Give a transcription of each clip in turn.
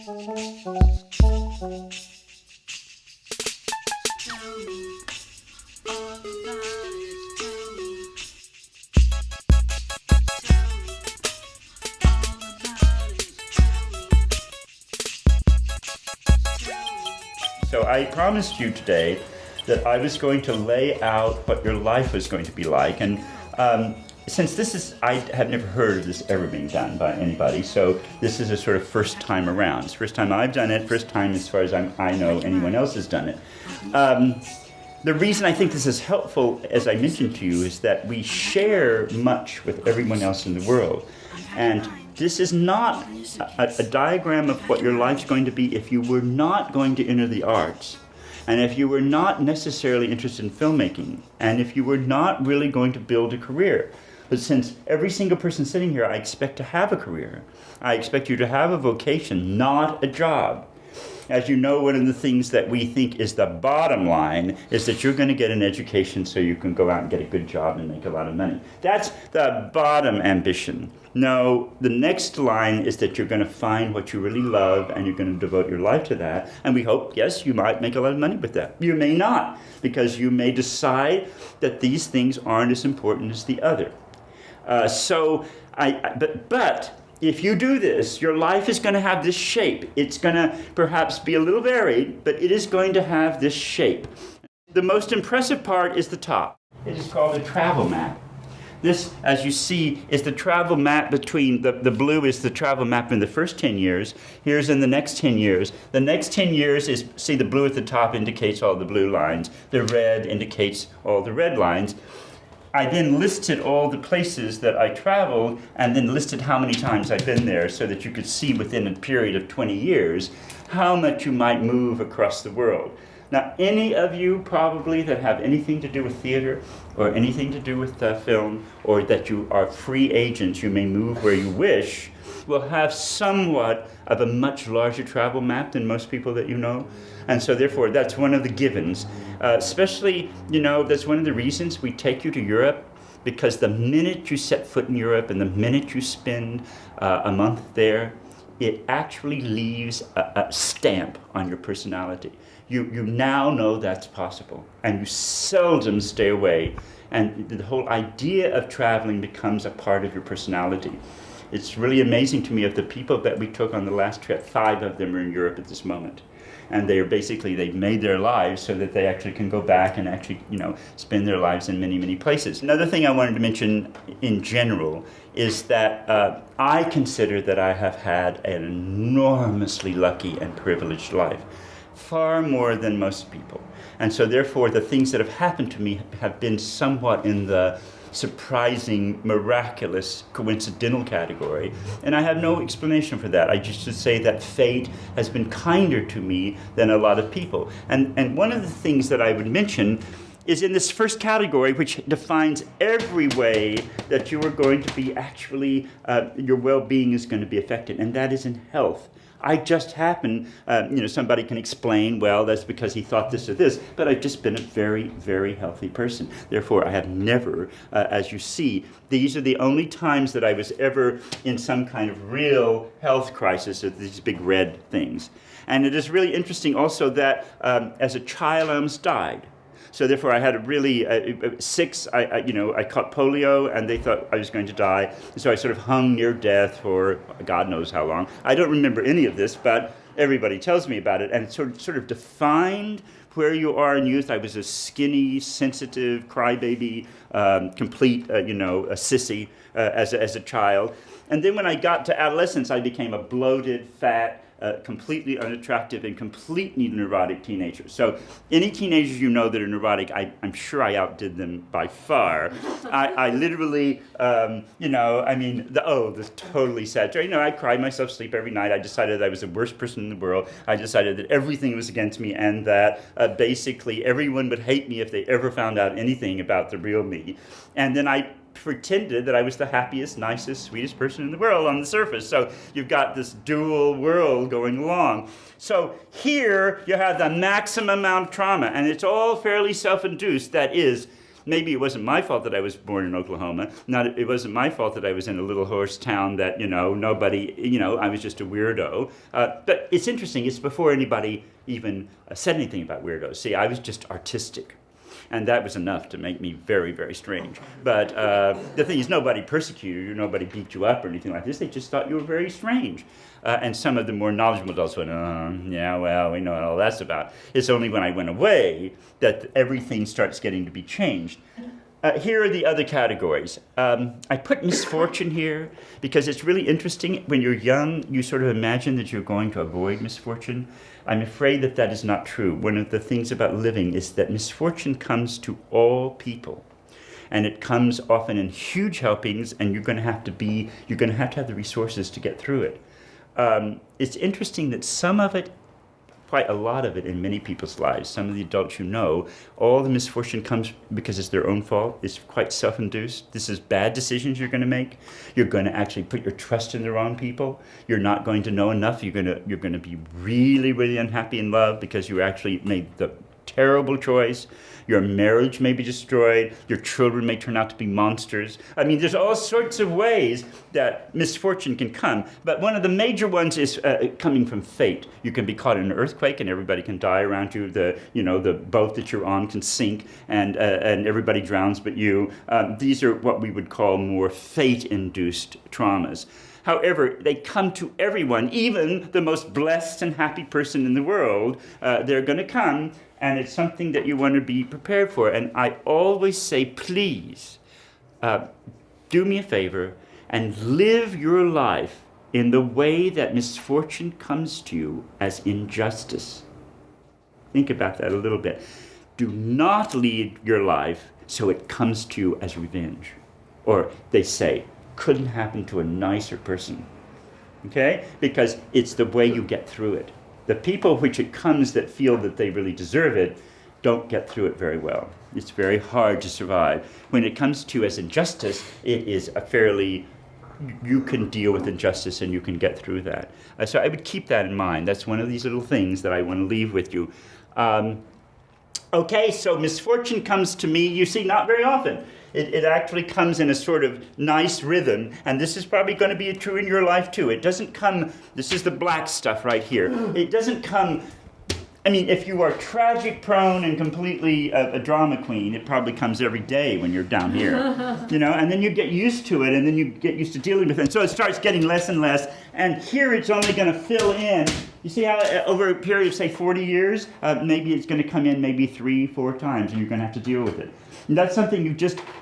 So I promised you today that I was going to lay out what your life was going to be like, and since I have never heard of this ever being done by anybody, so this is a sort of first time around. It's the first time I've done it, first time as far as I know anyone else has done it. The reason I think this is helpful, as I mentioned to you, is that we share much with everyone else in the world. And this is not a diagram of what your life's going to be if you were not going to enter the arts, and if you were not necessarily interested in filmmaking, and if you were not really going to build a career. But since every single person sitting here, I expect to have a career. I expect you to have a vocation, not a job. As you know, one of the things that we think is the bottom line is that you're going to get an education so you can go out and get a good job and make a lot of money. That's the bottom ambition. No, the next line is that you're going to find what you really love and you're going to devote your life to that. And we hope, yes, you might make a lot of money with that. You may not, because you may decide that these things aren't as important as the other. But if you do this, your life is going to have this shape. It's going to perhaps be a little varied, but it is going to have this shape. The most impressive part is the top. It is called a travel map. This, as you see, is the travel map between, the blue is the travel map in the first 10 years. Here's in the next 10 years. The next 10 years is, see, the blue at the top indicates all the blue lines. The red indicates all the red lines. I then listed all the places that I traveled and then listed how many times I've been there so that you could see within a period of 20 years how much you might move across the world. Now, any of you probably that have anything to do with theater or anything to do with film, or that you are free agents, you may move where you wish, will have somewhat of a much larger travel map than most people that you know. And so therefore, that's one of the givens. Especially, that's one of the reasons we take you to Europe, because the minute you set foot in Europe and the minute you spend a month there, it actually leaves a stamp on your personality. You now know that's possible, and you seldom stay away. And the whole idea of traveling becomes a part of your personality. It's really amazing to me of the people that we took on the last trip, 5 of them are in Europe at this moment. And they've made their lives so that they actually can go back and actually, spend their lives in many, many places. Another thing I wanted to mention in general is that I consider that I have had an enormously lucky and privileged life, far more than most people. And so therefore, the things that have happened to me have been somewhat in the surprising, miraculous, coincidental category. And I have no explanation for that. I just should say that fate has been kinder to me than a lot of people. And one of the things that I would mention is in this first category, which defines every way that you are going to be actually, your well-being is going to be affected, and that is in health. I just happen, somebody can explain, well, that's because he thought this or this, but I've just been a very, very healthy person. Therefore, I have never, as you see, these are the only times that I was ever in some kind of real health crisis of these big red things. And it is really interesting also that as a child, I almost died. So therefore, I had a really, 6, I caught polio, and they thought I was going to die. And so I sort of hung near death for God knows how long. I don't remember any of this, but everybody tells me about it. And it sort of defined where you are in youth. I was a skinny, sensitive, crybaby, complete, a sissy as a child. And then when I got to adolescence, I became a bloated, fat, completely unattractive and completely neurotic teenager. So any teenagers that are neurotic, I'm sure I outdid them by far. I literally, this totally sad story. I cried myself to sleep every night. I decided I was the worst person in the world. I decided that everything was against me, and that basically everyone would hate me if they ever found out anything about the real me. And then I pretended that I was the happiest, nicest, sweetest person in the world on the surface. So you've got this dual world going along. So here you have the maximum amount of trauma, and it's all fairly self-induced. That is, Maybe it wasn't my fault that I was born in Oklahoma. It wasn't my fault that I was in a little horse town that, nobody, I was just a weirdo. But it's interesting. It's before anybody even said anything about weirdos. See, I was just artistic. And that was enough to make me very, very strange. But the thing is, nobody persecuted you, nobody beat you up or anything like this. They just thought you were very strange. And some of the more knowledgeable adults went, yeah, well, we know what all that's about. It's only when I went away that everything starts getting to be changed. Here are the other categories. I put misfortune here because it's really interesting. When you're young, you sort of imagine that you're going to avoid misfortune. I'm afraid that that is not true. One of the things about living is that misfortune comes to all people. And it comes often in huge helpings, and you're going to have to have the resources to get through it. It's interesting that some of it, quite a lot of it in many people's lives, some of the adults all the misfortune comes because it's their own fault. It's quite self-induced. This is bad decisions you're going to make. You're going to actually put your trust in the wrong people. You're not going to know enough. You're going to be really, really unhappy in love because you actually made the terrible choice. Your marriage may be destroyed. Your children may turn out to be monsters. I mean, there's all sorts of ways that misfortune can come. But one of the major ones is coming from fate. You can be caught in an earthquake and everybody can die around you. The boat that you're on can sink and everybody drowns but you. These are what we would call more fate-induced traumas. However, they come to everyone, even the most blessed and happy person in the world. They're going to come, and it's something that you want to be prepared for. And I always say, please, do me a favor and live your life in the way that misfortune comes to you as injustice. Think about that a little bit. Do not lead your life so it comes to you as revenge. Or they say, couldn't happen to a nicer person, okay? Because it's the way you get through it. The people which it comes that feel that they really deserve it don't get through it very well. It's very hard to survive. When it comes to as injustice, it is you can deal with injustice and you can get through that. So I would keep that in mind. That's one of these little things that I want to leave with you. Okay, so misfortune comes to me, you see, not very often. It actually comes in a sort of nice rhythm, and this is probably going to be true in your life too. It doesn't come, this is the black stuff right here. It doesn't come, I mean, if you are tragic prone and completely a drama queen, it probably comes every day when you're down here, and then you get used to it, and then you get used to dealing with it. And so it starts getting less and less, and here it's only going to fill in. You see how over a period of, say, 40 years, maybe it's going to come in maybe 3-4 times, and you're going to have to deal with it. And that's something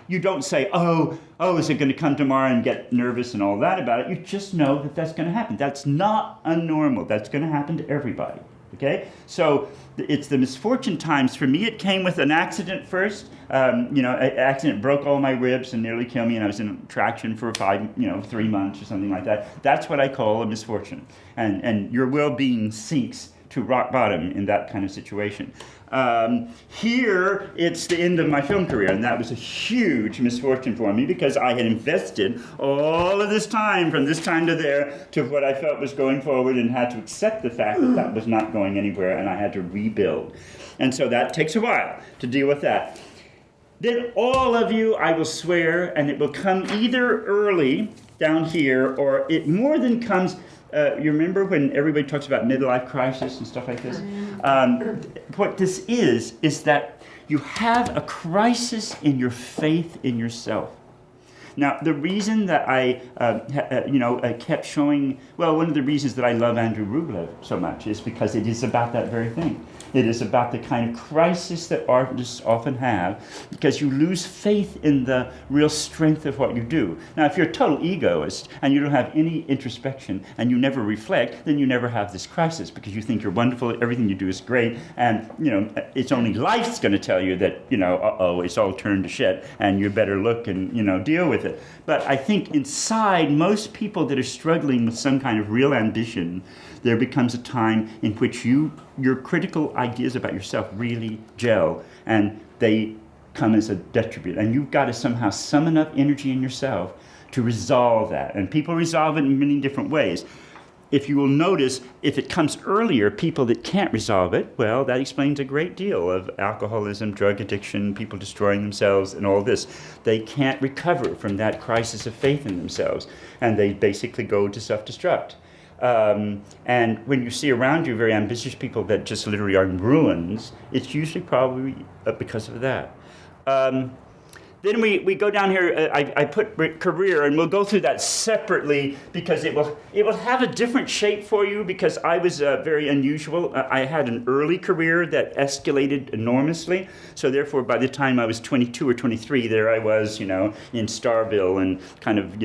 you don't say, oh, is it going to come tomorrow, and get nervous and all that about it. You just know that that's going to happen. That's not unnormal. That's going to happen to everybody. Okay? So it's the misfortune times. For me, it came with an accident first. An accident broke all my ribs and nearly killed me, and I was in traction for 3 months or something like that. That's what I call a misfortune. And your well-being sinks to rock bottom in that kind of situation. Here, it's the end of my film career, and that was a huge misfortune for me because I had invested all of this time, from this time to there, to what I felt was going forward, and had to accept the fact that that was not going anywhere, and I had to rebuild. And so that takes a while to deal with that. Then all of you, I will swear, and it will come either early down here, or it more than comes. You remember when everybody talks about midlife crisis and stuff like this? What this is that you have a crisis in your faith in yourself. Now, the reason that I kept showing, one of the reasons that I love Andrew Rublev so much is because it is about that very thing. It is about the kind of crisis that artists often have because you lose faith in the real strength of what you do. Now, if you're a total egoist and you don't have any introspection and you never reflect, then you never have this crisis because you think you're wonderful, everything you do is great, and it's only life's going to tell you that it's all turned to shit and you better look and deal with it. But I think inside most people that are struggling with some kind of real ambition, there becomes a time in which your critical ideas about yourself really gel, and they come as a detriment. And you've got to somehow summon up energy in yourself to resolve that. And people resolve it in many different ways. if you will notice, if it comes earlier, people that can't resolve it, well, that explains a great deal of alcoholism, drug addiction, people destroying themselves, and all this. They can't recover from that crisis of faith in themselves, and they basically go to self-destruct. And when you see around you very ambitious people that just literally are in ruins, it's usually probably because of that. Then we go down here, I put career, and we'll go through that separately because it will have a different shape for you, because I was very unusual. I had an early career that escalated enormously. So therefore, by the time I was 22 or 23, there I was, in Starville, and kind of,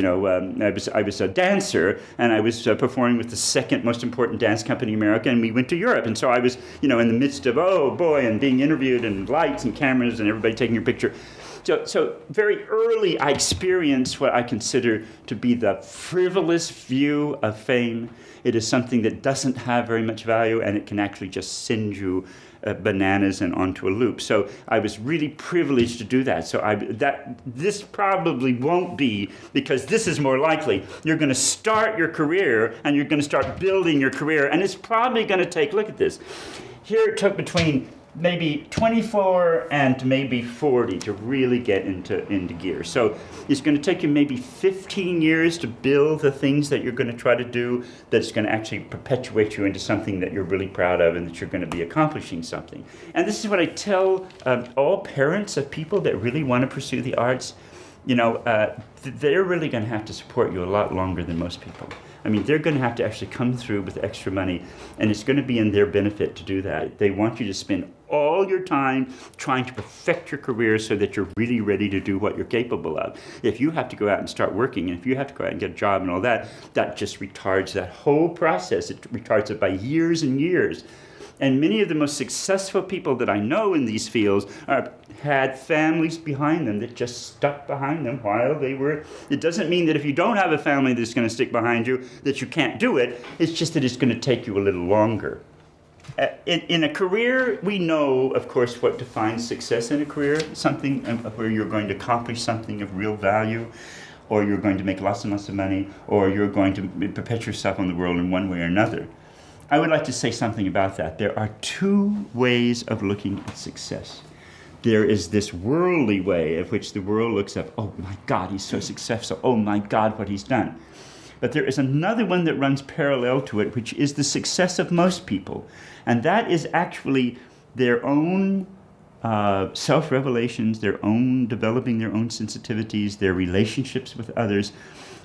I was a dancer, and I was performing with the second most important dance company in America, and we went to Europe. And so I was, in the midst of, oh boy, and being interviewed, and lights and cameras, and everybody taking your picture. So very early, I experienced what I consider to be the frivolous view of fame. It is something that doesn't have very much value, and it can actually just send you bananas and onto a loop. So I was really privileged to do that. So this probably won't be, because this is more likely. You're going to start your career, and you're going to start building your career, and it's probably going to take, look at this. Here it took between maybe 24 and maybe 40 to really get into gear. So it's going to take you maybe 15 years to build the things that you're going to try to do that's going to actually perpetuate you into something that you're really proud of and that you're going to be accomplishing something. And this is what I tell all parents of people that really want to pursue the arts. They're really going to have to support you a lot longer than most people. I mean, they're going to have to actually come through with extra money, and it's going to be in their benefit to do that. They want you to spend all your time trying to perfect your career so that you're really ready to do what you're capable of. If you have to go out and start working, and if you have to go out and get a job and all that, that just retards that whole process. It retards it by years and years. And many of the most successful people that I know in these fields had families behind them that just stuck behind them while they were. It doesn't mean that if you don't have a family that's going to stick behind you, that you can't do it. It's just that it's going to take you a little longer. In a career, we know, of course, what defines success in a career, something where you're going to accomplish something of real value, or you're going to make lots and lots of money, or you're going to perpetuate yourself on the world in one way or another. I would like to say something about that. There are two ways of looking at success. There is this worldly way of which the world looks at, oh my God, he's so successful, oh my God, what he's done. But there is another one that runs parallel to it, which is the success of most people. And that is actually their own self-revelations, their own developing their own sensitivities, their relationships with others.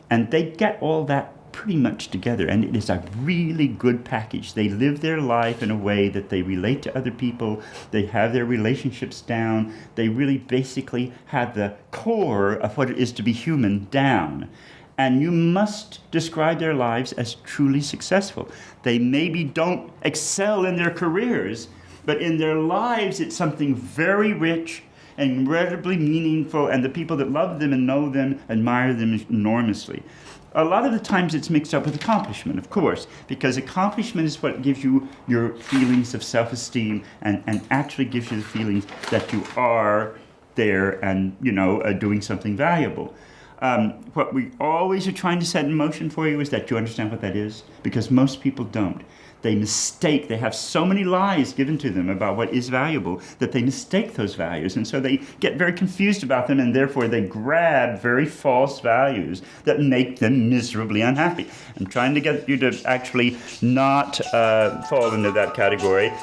And they get all that pretty much together, and it is a really good package. They live their life in a way that they relate to other people, they have their relationships down, they really basically have the core of what it is to be human down. And you must describe their lives as truly successful. They maybe don't excel in their careers, but in their lives it's something very rich and incredibly meaningful, and the people that love them and know them admire them enormously. A lot of the times it's mixed up with accomplishment, of course, because accomplishment is what gives you your feelings of self-esteem and actually gives you the feelings that you are there and, doing something valuable. What we always are trying to set in motion for you is that you understand what that is, because most people don't. They have so many lies given to them about what is valuable that they mistake those values. And so they get very confused about them, and therefore they grab very false values that make them miserably unhappy. I'm trying to get you to actually not fall into that category.